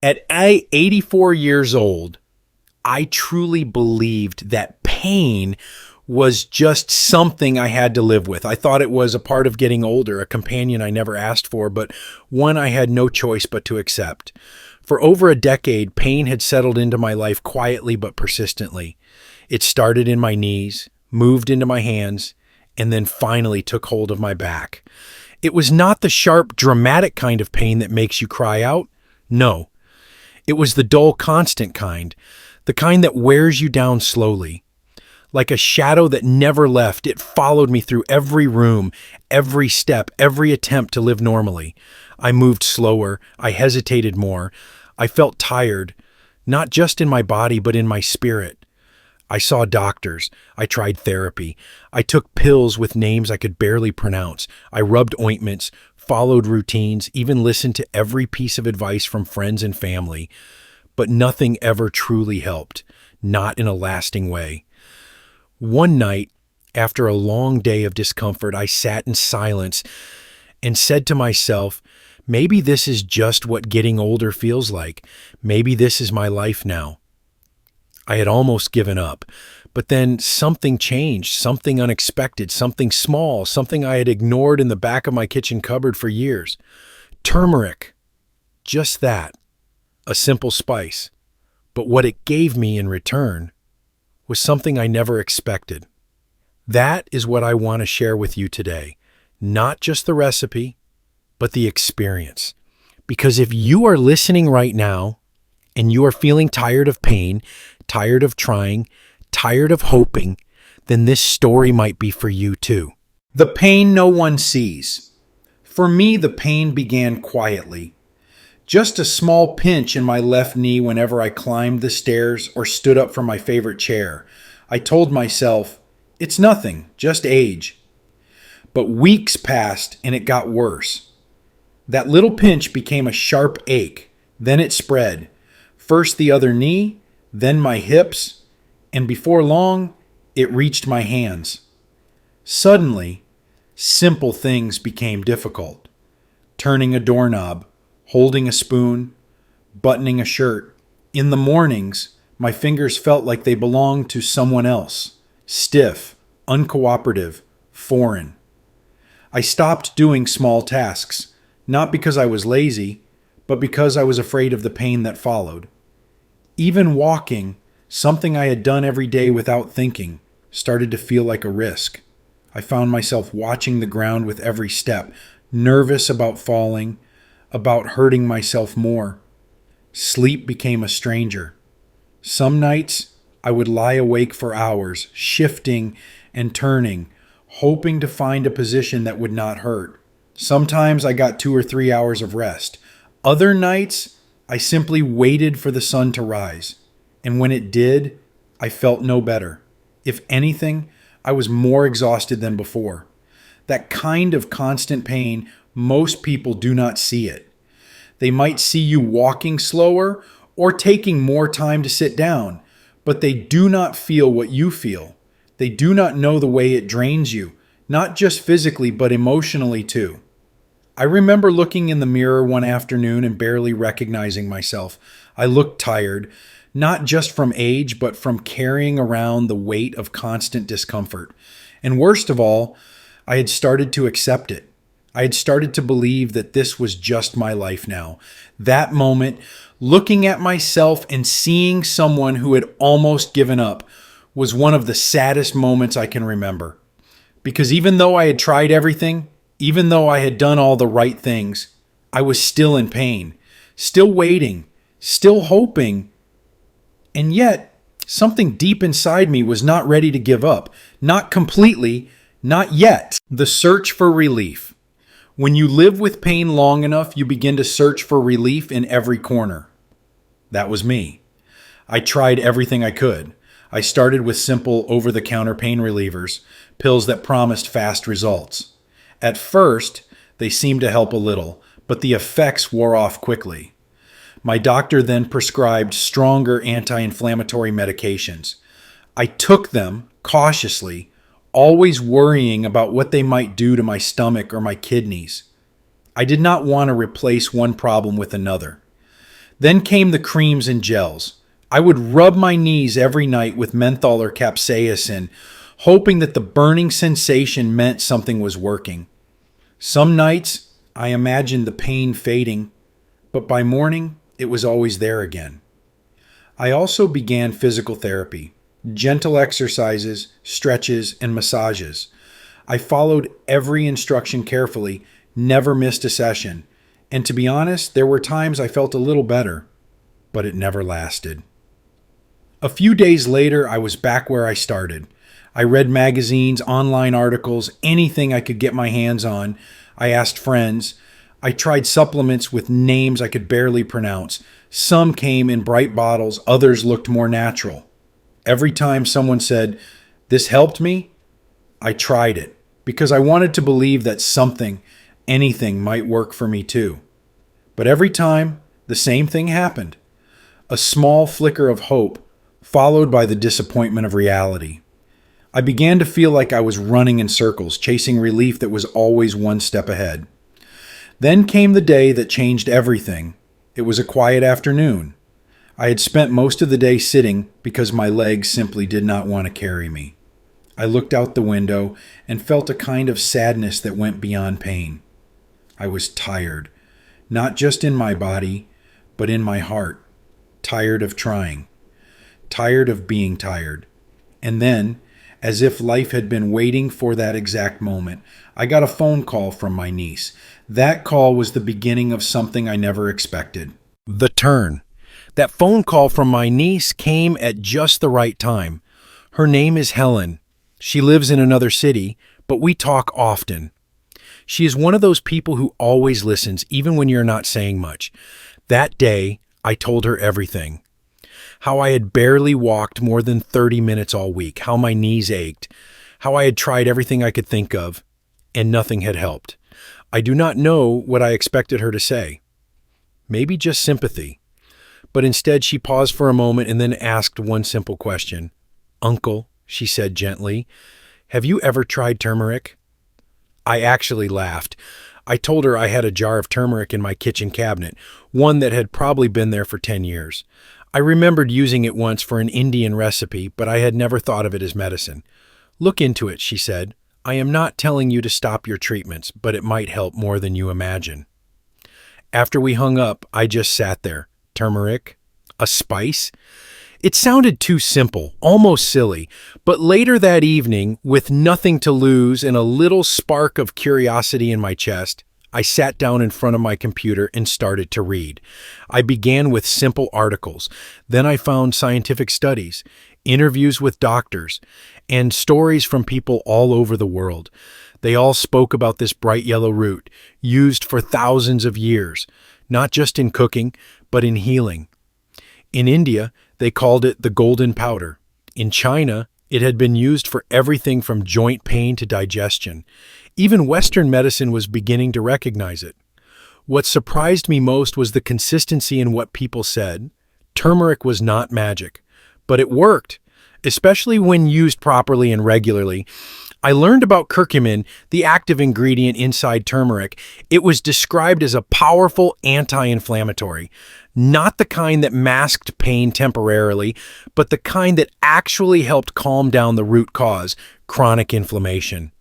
At 84 years old, I truly believed that pain was just something I had to live with. I thought it was a part of getting older, a companion I never asked for, but one I had no choice but to accept. For over a decade, pain had settled into my life quietly but persistently. It started in my knees, moved into my hands, and then finally took hold of my back. It was not the sharp, dramatic kind of pain that makes you cry out. No. It was the dull, constant kind, the kind that wears you down slowly. Like a shadow that never left, it followed me through every room, every step, every attempt to live normally. I moved slower. I hesitated more. I felt tired, not just in my body, but in my spirit. I saw doctors. I tried therapy. I took pills with names I could barely pronounce. I rubbed ointments, followed routines, even listened to every piece of advice from friends and family. But nothing ever truly helped, not in a lasting way. One night, after a long day of discomfort, I sat in silence and said to myself, maybe this is just what getting older feels like. Maybe this is my life now. I had almost given up, but then something changed, something unexpected, something small, something I had ignored in the back of my kitchen cupboard for years. Turmeric. Just that. A simple spice. But what it gave me in return was something I never expected. That is what I want to share with you today. Not just the recipe, but the experience. Because if you are listening right now and you are feeling tired of pain, tired of trying, tired of hoping, then this story might be for you too. The pain no one sees. For me, the pain began quietly. Just a small pinch in my left knee whenever I climbed the stairs or stood up from my favorite chair. I told myself, it's nothing, just age. But weeks passed and it got worse. That little pinch became a sharp ache. Then it spread. First the other knee, then my hips, and before long, it reached my hands. Suddenly, simple things became difficult. Turning a doorknob, holding a spoon, buttoning a shirt. In the mornings, my fingers felt like they belonged to someone else. Stiff, uncooperative, foreign. I stopped doing small tasks, not because I was lazy, but because I was afraid of the pain that followed. Even walking, something I had done every day without thinking, started to feel like a risk. I found myself watching the ground with every step, nervous about falling, about hurting myself more. Sleep became a stranger. Some nights, I would lie awake for hours, shifting and turning, hoping to find a position that would not hurt. Sometimes I got 2 or 3 hours of rest. Other nights, I simply waited for the sun to rise. And when it did, I felt no better. If anything, I was more exhausted than before. That kind of constant pain, most people do not see it. They might see you walking slower or taking more time to sit down, but they do not feel what you feel. They do not know the way it drains you, not just physically, but emotionally too. I remember looking in the mirror one afternoon and barely recognizing myself. I looked tired, not just from age, but from carrying around the weight of constant discomfort. And worst of all, I had started to accept it. I had started to believe that this was just my life now. That moment, looking at myself and seeing someone who had almost given up, was one of the saddest moments I can remember. Because even though I had tried everything, even though I had done all the right things, I was still in pain, still waiting, still hoping, and yet something deep inside me was not ready to give up. Not completely, not yet. The search for relief. When you live with pain long enough, you begin to search for relief in every corner. That was me. I tried everything I could. I started with simple over-the-counter pain relievers, pills that promised fast results. At first, they seemed to help a little, but the effects wore off quickly. My doctor then prescribed stronger anti-inflammatory medications. I took them cautiously, always worrying about what they might do to my stomach or my kidneys. I did not want to replace one problem with another. Then came the creams and gels. I would rub my knees every night with menthol or capsaicin, hoping that the burning sensation meant something was working. Some nights, I imagined the pain fading, but by morning, it was always there again. I also began physical therapy, gentle exercises, stretches, and massages. I followed every instruction carefully, never missed a session, and to be honest, there were times I felt a little better, but it never lasted. A few days later, I was back where I started. I read magazines, online articles, anything I could get my hands on. I asked friends. I tried supplements with names I could barely pronounce. Some came in bright bottles, others looked more natural. Every time someone said, "This helped me," I tried it because I wanted to believe that something, anything might work for me too. But every time, the same thing happened. A small flicker of hope, followed by the disappointment of reality. I began to feel like I was running in circles, chasing relief that was always one step ahead. Then came the day that changed everything. It was a quiet afternoon. I had spent most of the day sitting because my legs simply did not want to carry me. I looked out the window and felt a kind of sadness that went beyond pain. I was tired, not just in my body, but in my heart. Tired of trying. Tired of being tired. And then, as if life had been waiting for that exact moment, I got a phone call from my niece. That call was the beginning of something I never expected. The turn. That phone call from my niece came at just the right time. Her name is Helen. She lives in another city, but we talk often. She is one of those people who always listens, even when you're not saying much. That day, I told her everything. How I had barely walked more than 30 minutes all week, how my knees ached, how I had tried everything I could think of, and nothing had helped. I do not know what I expected her to say. Maybe just sympathy. But instead she paused for a moment and then asked one simple question. "Uncle," she said gently, "have you ever tried turmeric?" I actually laughed. I told her I had a jar of turmeric in my kitchen cabinet, one that had probably been there for 10 years. I remembered using it once for an Indian recipe, but I had never thought of it as medicine. "Look into it," she said. "I am not telling you to stop your treatments, but it might help more than you imagine." After we hung up, I just sat there. Turmeric? A spice? It sounded too simple, almost silly, but later that evening, with nothing to lose and a little spark of curiosity in my chest, I sat down in front of my computer and started to read. I began with simple articles. Then I found scientific studies, interviews with doctors, and stories from people all over the world. They all spoke about this bright yellow root, used for thousands of years, not just in cooking, but in healing. In India, they called it the golden powder. In China, it had been used for everything from joint pain to digestion. Even Western medicine was beginning to recognize it. What surprised me most was the consistency in what people said. Turmeric was not magic, but it worked, especially when used properly and regularly. I learned about curcumin, the active ingredient inside turmeric. It was described as a powerful anti-inflammatory, not the kind that masked pain temporarily, but the kind that actually helped calm down the root cause, chronic inflammation.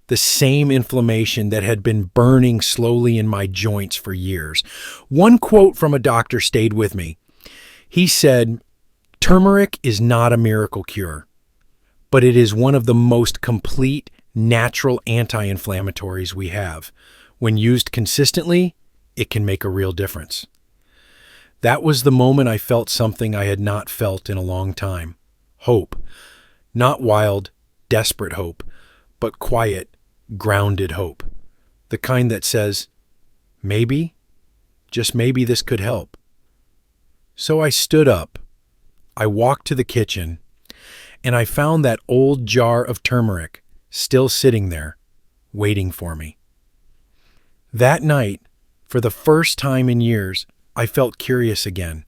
The same inflammation that had been burning slowly in my joints for years. One quote from a doctor stayed with me. He said, "Turmeric is not a miracle cure, but it is one of the most complete, natural anti-inflammatories we have. When used consistently, it can make a real difference." That was the moment I felt something I had not felt in a long time. Hope. Not wild, desperate hope, but quiet, grounded hope. The kind that says, maybe, just maybe this could help. So I stood up. I walked to the kitchen, and I found that old jar of turmeric still sitting there, waiting for me. That night, for the first time in years, I felt curious again.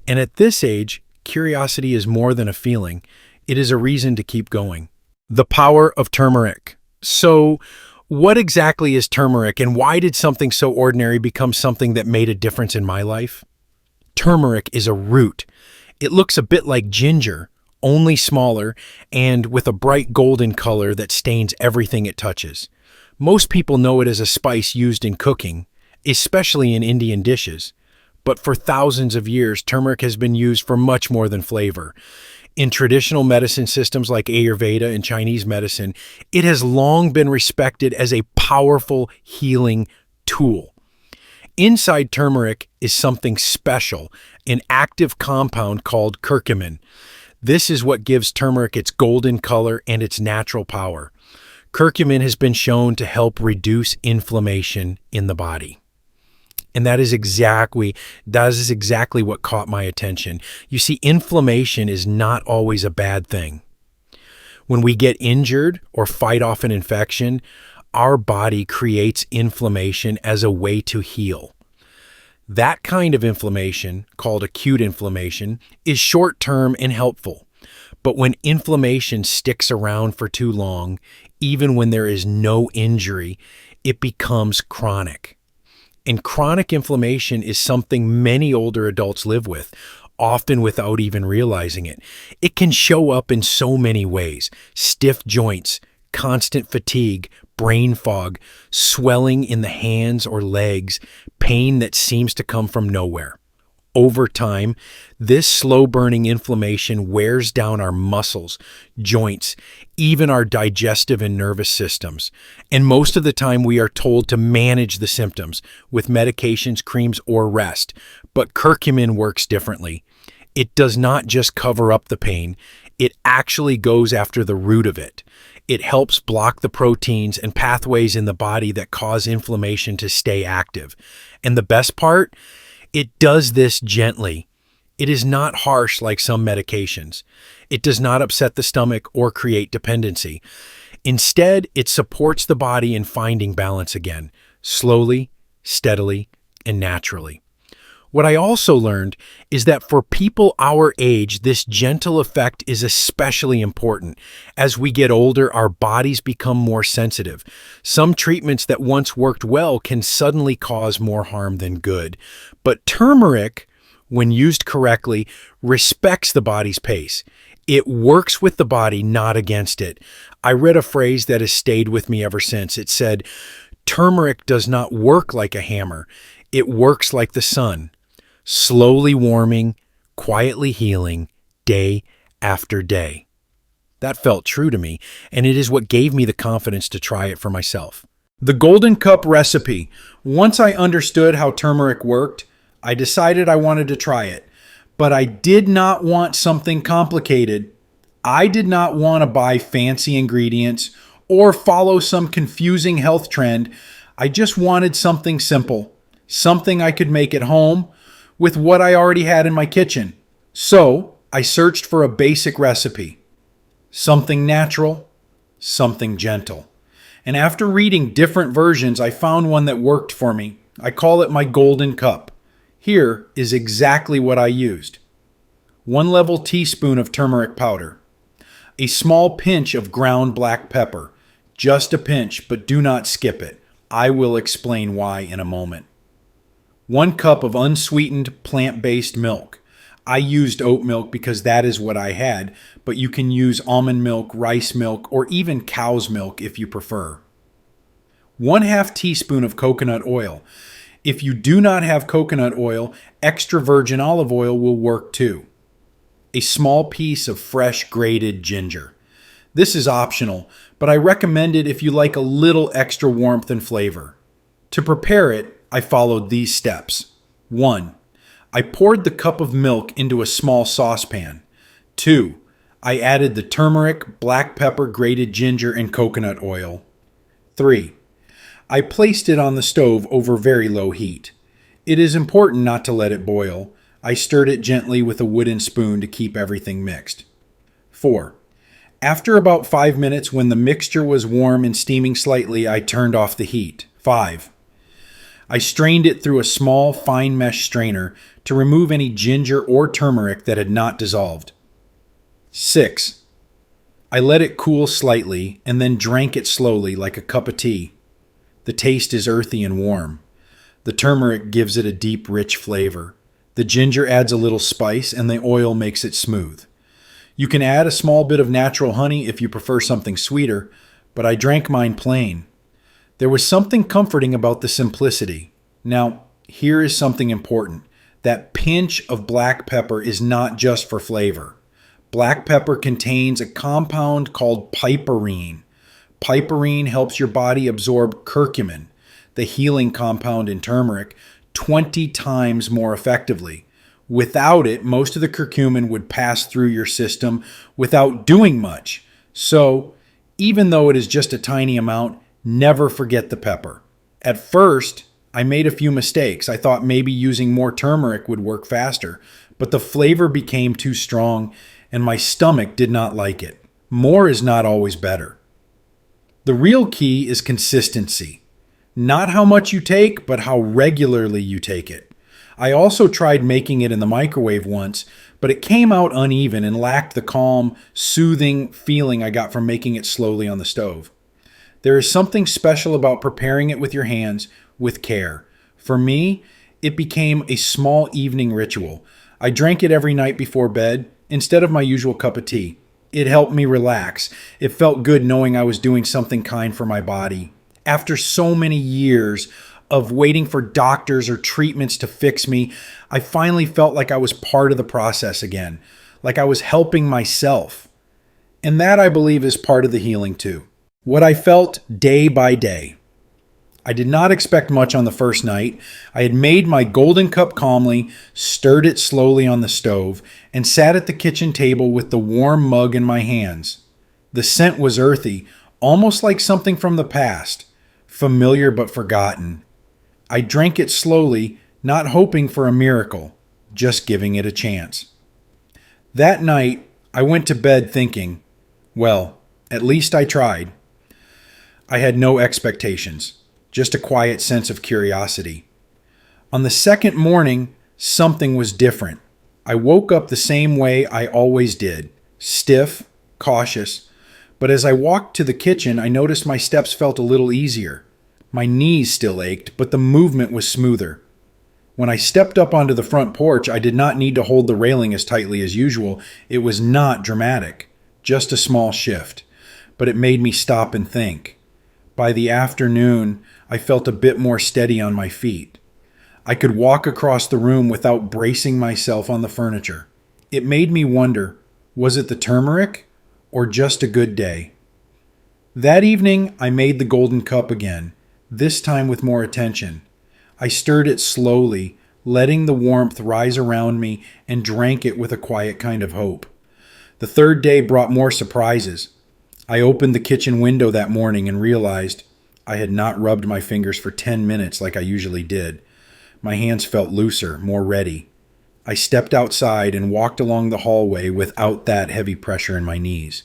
And at this age, curiosity is more than a feeling. It is a reason to keep going. The power of turmeric. So, what exactly is turmeric, and why did something so ordinary become something that made a difference in my life? Turmeric is a root. It looks a bit like ginger, only smaller, and with a bright golden color that stains everything it touches. Most people know it as a spice used in cooking, especially in Indian dishes. But for thousands of years, turmeric has been used for much more than flavor. In traditional medicine systems like Ayurveda and Chinese medicine, it has long been respected as a powerful healing tool. Inside turmeric is something special, an active compound called curcumin. This is what gives turmeric its golden color and its natural power. Curcumin has been shown to help reduce inflammation in the body. And that is exactly what caught my attention. You see, inflammation is not always a bad thing. When we get injured or fight off an infection, our body creates inflammation as a way to heal. That kind of inflammation, called acute inflammation, is short-term and helpful. But when inflammation sticks around for too long, even when there is no injury, it becomes chronic. And chronic inflammation is something many older adults live with, often without even realizing it. It can show up in so many ways: stiff joints, constant fatigue, brain fog, swelling in the hands or legs, pain that seems to come from nowhere. Over time, this slow-burning inflammation wears down our muscles, joints, even our digestive and nervous systems. And most of the time, we are told to manage the symptoms with medications, creams, or rest. But curcumin works differently. It does not just cover up the pain, it actually goes after the root of it. It helps block the proteins and pathways in the body that cause inflammation to stay active. And the best part? It does this gently. It is not harsh like some medications. It does not upset the stomach or create dependency. Instead, it supports the body in finding balance again, slowly, steadily, and naturally. What I also learned is that for people our age, this gentle effect is especially important. As we get older, our bodies become more sensitive. Some treatments that once worked well can suddenly cause more harm than good. But turmeric, when used correctly, respects the body's pace. It works with the body, not against it. I read a phrase that has stayed with me ever since. It said, "Turmeric does not work like a hammer. It works like the sun, slowly warming, quietly healing, day after day." That felt true to me, and it is what gave me the confidence to try it for myself. The Golden Cup recipe. Once I understood how turmeric worked, I decided I wanted to try it. But I did not want something complicated. I did not want to buy fancy ingredients or follow some confusing health trend. I just wanted something simple, something I could make at home with what I already had in my kitchen. So I searched for a basic recipe, something natural, something gentle. And after reading different versions, I found one that worked for me. I call it my Golden Cup. Here is exactly what I used. 1 level teaspoon of turmeric powder, a small pinch of ground black pepper, just a pinch, but do not skip it. I will explain why in a moment. 1 cup of unsweetened plant-based milk. I used oat milk because that is what I had, but you can use almond milk, rice milk, or even cow's milk if you prefer. 1/2 teaspoon of coconut oil. If you do not have coconut oil, extra virgin olive oil will work too. A small piece of fresh grated ginger. This is optional, but I recommend it if you like a little extra warmth and flavor. To prepare it, I followed these steps. 1. I poured the cup of milk into a small saucepan. 2. I added the turmeric, black pepper, grated ginger, and coconut oil. 3. I placed it on the stove over very low heat. It is important not to let it boil. I stirred it gently with a wooden spoon to keep everything mixed. 4. After about 5 minutes, when the mixture was warm and steaming slightly, I turned off the heat. 5. I strained it through a small, fine mesh strainer to remove any ginger or turmeric that had not dissolved. 6. I let it cool slightly and then drank it slowly like a cup of tea. The taste is earthy and warm. The turmeric gives it a deep, rich flavor. The ginger adds a little spice, and the oil makes it smooth. You can add a small bit of natural honey if you prefer something sweeter, but I drank mine plain. There was something comforting about the simplicity. Now, here is something important. That pinch of black pepper is not just for flavor. Black pepper contains a compound called piperine. Piperine helps your body absorb curcumin, the healing compound in turmeric, 20 times more effectively. Without it, most of the curcumin would pass through your system without doing much. So, even though it is just a tiny amount, never forget the pepper. At first, I made a few mistakes. I thought maybe using more turmeric would work faster, but the flavor became too strong and my stomach did not like it. More is not always better. The real key is consistency. Not how much you take, but how regularly you take it. I also tried making it in the microwave once, but it came out uneven and lacked the calm, soothing feeling I got from making it slowly on the stove. There is something special about preparing it with your hands with care. For me, it became a small evening ritual. I drank it every night before bed instead of my usual cup of tea. It helped me relax. It felt good knowing I was doing something kind for my body. After so many years of waiting for doctors or treatments to fix me, I finally felt like I was part of the process again, like I was helping myself. And that, I believe, is part of the healing too. What I felt day by day. I did not expect much on the first night. I had made my golden cup calmly, stirred it slowly on the stove, and sat at the kitchen table with the warm mug in my hands. The scent was earthy, almost like something from the past, familiar but forgotten. I drank it slowly, not hoping for a miracle, just giving it a chance. That night, I went to bed thinking, well, at least I tried. I had no expectations, just a quiet sense of curiosity. On the second morning, something was different. I woke up the same way I always did, stiff, cautious, but as I walked to the kitchen, I noticed my steps felt a little easier. My knees still ached, but the movement was smoother. When I stepped up onto the front porch, I did not need to hold the railing as tightly as usual. It was not dramatic, just a small shift, but it made me stop and think. By the afternoon, I felt a bit more steady on my feet. I could walk across the room without bracing myself on the furniture. It made me wonder, was it the turmeric or just a good day? That evening, I made the golden cup again, this time with more attention. I stirred it slowly, letting the warmth rise around me, and drank it with a quiet kind of hope. The third day brought more surprises. I opened the kitchen window that morning and realized I had not rubbed my fingers for 10 minutes like I usually did. My hands felt looser, more ready. I stepped outside and walked along the hallway without that heavy pressure in my knees.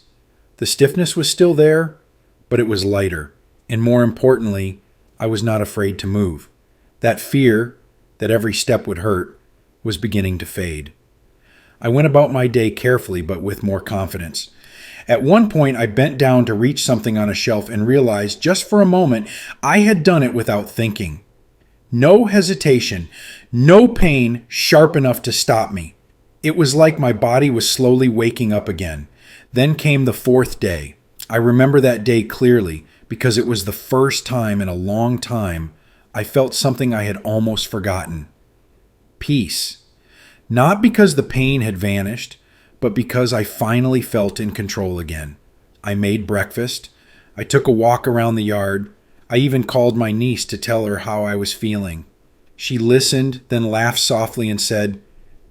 The stiffness was still there, but it was lighter, and more importantly, I was not afraid to move. That fear that every step would hurt was beginning to fade. I went about my day carefully, but with more confidence. At one point, I bent down to reach something on a shelf and realized, just for a moment, I had done it without thinking. No hesitation, no pain sharp enough to stop me. It was like my body was slowly waking up again. Then came the fourth day. I remember that day clearly because it was the first time in a long time I felt something I had almost forgotten. Peace. Not because the pain had vanished, but because I finally felt in control again. I made breakfast. I took a walk around the yard. I even called my niece to tell her how I was feeling. She listened, then laughed softly and said,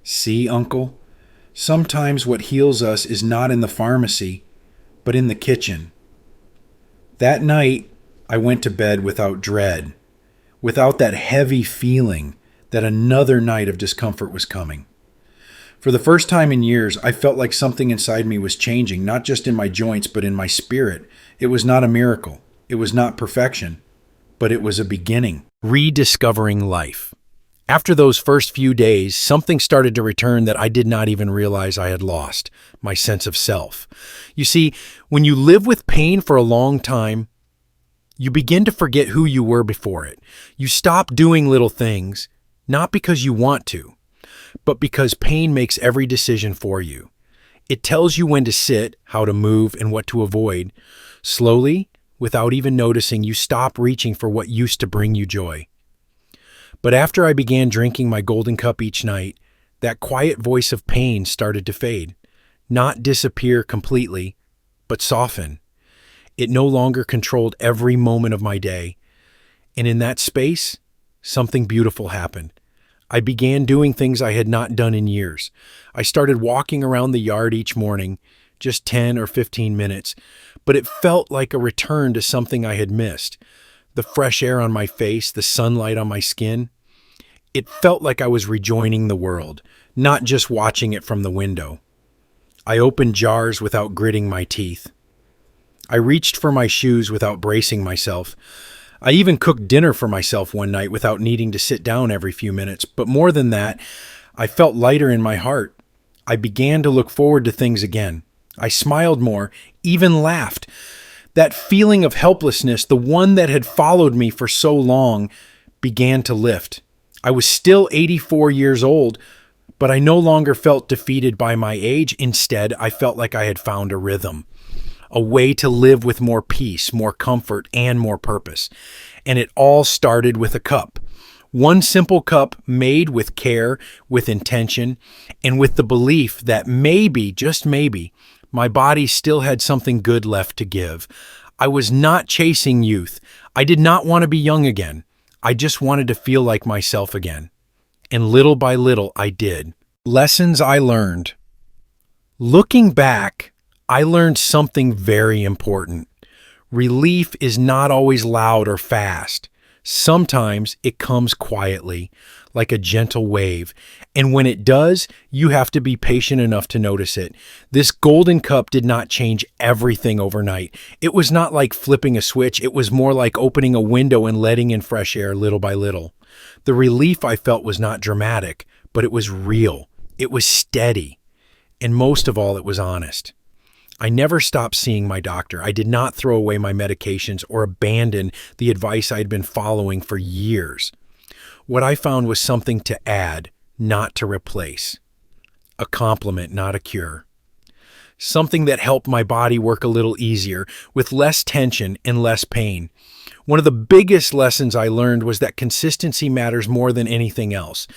"See, Uncle, sometimes what heals us is not in the pharmacy, but in the kitchen." That night, I went to bed without dread, without that heavy feeling that another night of discomfort was coming. For the first time in years, I felt like something inside me was changing, not just in my joints, but in my spirit. It was not a miracle. It was not perfection, but it was a beginning. Rediscovering life. After those first few days, something started to return that I did not even realize I had lost, my sense of self. You see, when you live with pain for a long time, you begin to forget who you were before it. You stop doing little things, not because you want to, but because pain makes every decision for you. It tells you when to sit, how to move, and what to avoid. Slowly, without even noticing, you stop reaching for what used to bring you joy. But after I began drinking my golden cup each night, that quiet voice of pain started to fade. Not disappear completely, but soften. It no longer controlled every moment of my day. And in that space, something beautiful happened. I began doing things I had not done in years. I started walking around the yard each morning, just 10 or 15 minutes, but it felt like a return to something I had missed. The fresh air on my face, the sunlight on my skin. It felt like I was rejoining the world, not just watching it from the window. I opened jars without gritting my teeth. I reached for my shoes without bracing myself. I even cooked dinner for myself one night without needing to sit down every few minutes. But more than that, I felt lighter in my heart. I began to look forward to things again. I smiled more, even laughed. That feeling of helplessness, the one that had followed me for so long, began to lift. I was still 84 years old, but I no longer felt defeated by my age. Instead, I felt like I had found a rhythm. A way to live with more peace, more comfort, and more purpose. And it all started with a cup. One simple cup made with care, with intention, and with the belief that maybe, just maybe, my body still had something good left to give. I was not chasing youth. I did not want to be young again. I just wanted to feel like myself again. And little by little, I did. Lessons I learned. Looking back, I learned something very important. Relief is not always loud or fast. Sometimes it comes quietly, like a gentle wave. And when it does, you have to be patient enough to notice it. This golden cup did not change everything overnight. It was not like flipping a switch. It was more like opening a window and letting in fresh air little by little. The relief I felt was not dramatic, but it was real. It was steady. And most of all, it was honest. I never stopped seeing my doctor. I did not throw away my medications or abandon the advice I had been following for years. What I found was something to add, not to replace. A complement, not a cure. Something that helped my body work a little easier, with less tension and less pain. One of the biggest lessons I learned was that consistency matters more than anything else.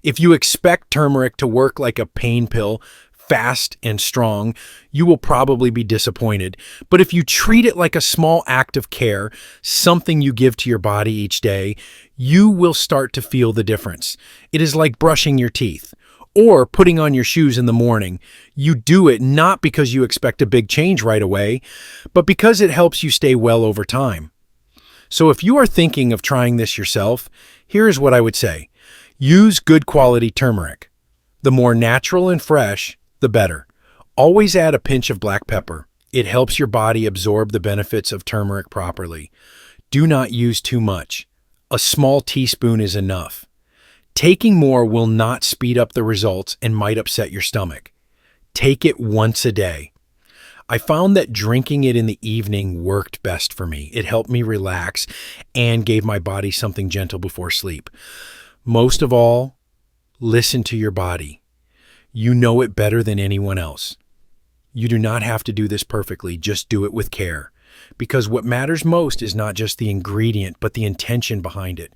If you expect turmeric to work like a pain pill, fast and strong, you will probably be disappointed. But if you treat it like a small act of care, something you give to your body each day, you will start to feel the difference. It is like brushing your teeth or putting on your shoes in the morning. You do it not because you expect a big change right away, but because it helps you stay well over time. So if you are thinking of trying this yourself, here is what I would say. Use good quality turmeric. The more natural and fresh, the better. Always add a pinch of black pepper. It helps your body absorb the benefits of turmeric properly. Do not use too much. A small teaspoon is enough. Taking more will not speed up the results and might upset your stomach. Take it once a day. I found that drinking it in the evening worked best for me. It helped me relax and gave my body something gentle before sleep. Most of all, listen to your body. You know it better than anyone else. You do not have to do this perfectly, just do it with care. Because what matters most is not just the ingredient, but the intention behind it.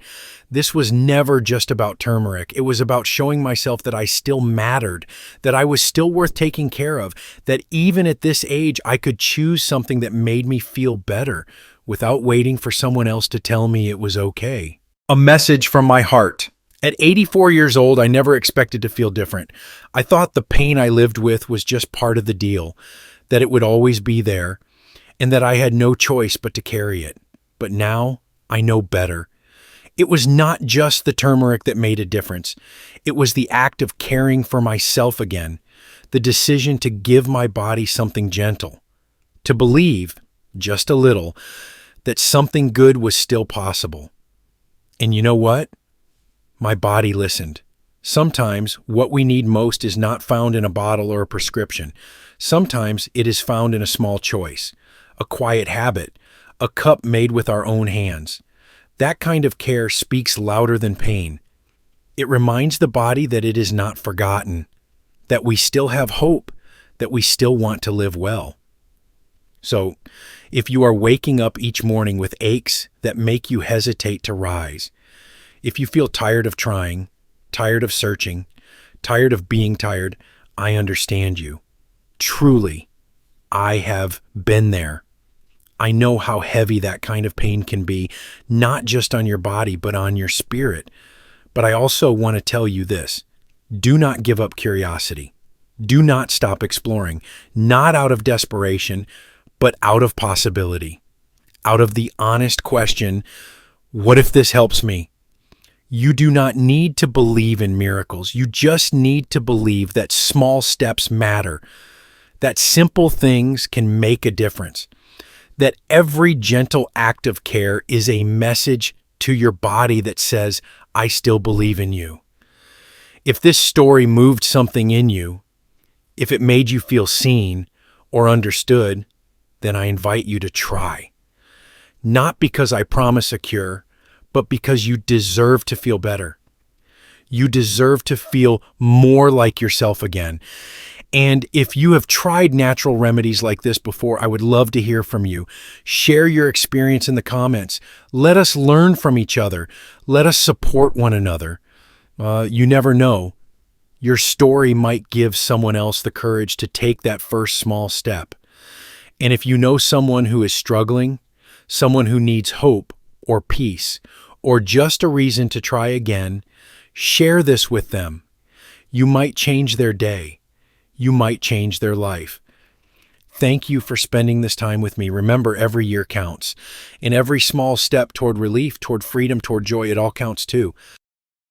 This was never just about turmeric. It was about showing myself that I still mattered, that I was still worth taking care of, that even at this age, I could choose something that made me feel better without waiting for someone else to tell me it was okay. A message from my heart. At 84 years old, I never expected to feel different. I thought the pain I lived with was just part of the deal, that it would always be there, and that I had no choice but to carry it. But now, I know better. It was not just the turmeric that made a difference. It was the act of caring for myself again, the decision to give my body something gentle, to believe, just a little, that something good was still possible. And you know what? My body listened. Sometimes what we need most is not found in a bottle or a prescription. Sometimes it is found in a small choice, a quiet habit, a cup made with our own hands. That kind of care speaks louder than pain. It reminds the body that it is not forgotten, that we still have hope, that we still want to live well. So, if you are waking up each morning with aches that make you hesitate to rise, if you feel tired of trying, tired of searching, tired of being tired, I understand you. Truly, I have been there. I know how heavy that kind of pain can be, not just on your body, but on your spirit. But I also want to tell you this. Do not give up curiosity. Do not stop exploring, not out of desperation, but out of possibility, out of the honest question, what if this helps me? You do not need to believe in miracles. You just need to believe that small steps matter, that simple things can make a difference, that every gentle act of care is a message to your body that says, I still believe in you. If this story moved something in you, if it made you feel seen or understood, then I invite you to try. Not because I promise a cure, but because you deserve to feel better. You deserve to feel more like yourself again. And if you have tried natural remedies like this before, I would love to hear from you. Share your experience in the comments. Let us learn from each other. Let us support one another. You never know. Your story might give someone else the courage to take that first small step. And if you know someone who is struggling, someone who needs hope or peace, or just a reason to try again, share this with them. You might change their day. You might change their life. Thank you for spending this time with me. Remember, every year counts. And every small step toward relief, toward freedom, toward joy, it all counts too.